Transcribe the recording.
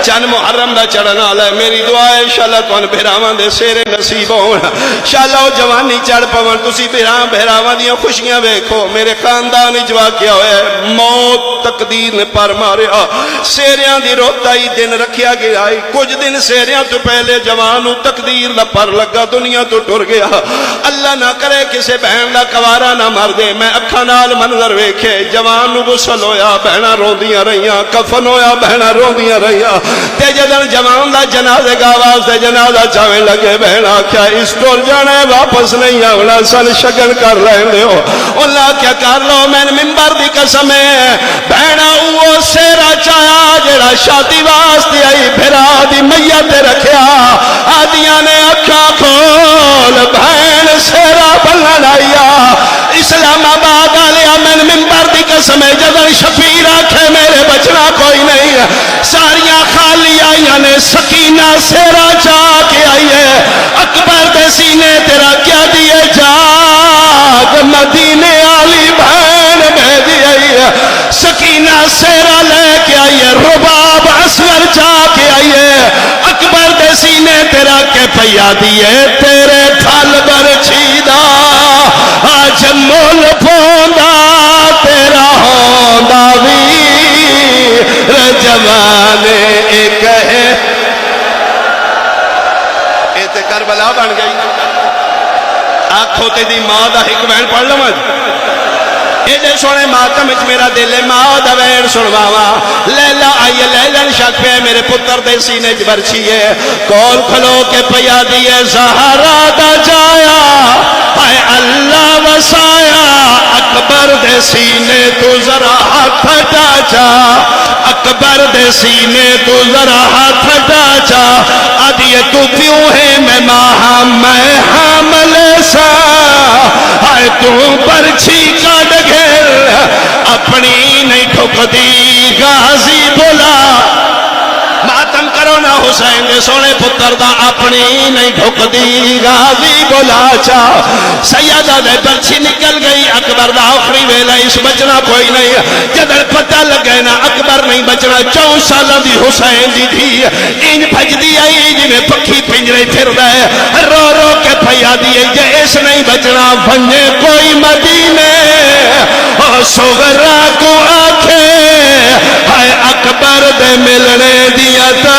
چند محرم دا چڑھنا والا ہے میری دعا ہے انشاءاللہ تون بھراواں دے سیرے نصیب ہون انشاءاللہ او جوانی چڑھ پون تسی بھراواں دیاں خوشیاں ویکھو میرے خاندان وچ واقعہ ہویا ہے موت تقدیر نے پر ماریا سیریاں دی روتائی دن رکھیا گیا کچھ دن سیریاں تو پہلے جوان نو تقدیر دا پر لگا دنیا تو ٹر گیا اللہ نہ کرے کسے بہن دا کوارا نہ مر دے میں اکھاں نال منظر ویکھے جوان نو غسل ہویا بہناں روندیاں رہیاں کفن ہویا بہناں روندیاں رہیاں تے جدن جوان دا جنازے گا واسطے جنازہ چاویں لگے بہنا کیا اس ٹر جانے واپس نہیں آونا سن شگن کر لیندے ہو اللہ کیا کر لو میں منبر دی قسم ہے بہنا وہ سیرا چایا جڑا شادی واسطے آئی بھرا دی میت رکھیا آدیاں نے اکھا کھول بہن سیرا بلن آیا اسلام آباد آلیا میں منبر دی قسم ہے جدن شفیر آکھے میرے بچنا کوئی نہیں ساریاں خالی آئیاں نے سکینہ سیرا چاہ کے آئیے اکبر دے سینے تیرا کیا دیے جاگ مدینے آلی بہن بھیجی آئیے سکینہ سیرا لے کے آئیے رباب اصغر چاہ کے آئیے اکبر دے سینے تیرا کے پیا دیے تیرے تھل برچیدہ آج مول پوندا تیرا ہوندا ویر جوانے ایک ہے ایتے کربلا بن گئی آنکھوں تے دی ماں دا ایک وین پڑھ لو مجھ ایڈے سونے ماتم اچ میرا دل ماں دا وین سنواوا لیلہ آئیے لیلن شک پہ میرے پتر دے سینے برچیے کول کھلو کے پیا دیے زہرا دا جایا اے اللہ وسایا اکبر دے سینے تو ذرا ہاتھ ڈاچا اکبر دے سینے تو ذرا ہاتھ ڈاچا آدھیے تو کیوں ہے میں ماہا میں حامل سا آئے تو پرچھی کاٹ گھر اپنی نہیں ٹھک دی غازی بولا ماتم کرو نا حسین دے سونے پتر دا اپنی نہیں ٹھک دی غازی بولا چاہ سیدہ دے پرچھی نکل گئی اکبر دا آخری ویلہ اس بچنا کوئی نہیں جدر پتہ لگے نا اکبر نہیں بچنا 4 سالہ دی حسین دی تھی ان بھج دی آئی جنہیں پکھی پنجرے پھر دے رو رو کے پھیا دیئے جے اس نہیں بچنا بھنجے کوئی مدینے اور سغرہ کو آنکھیں ہائے اکبر دے ملنے دیا تا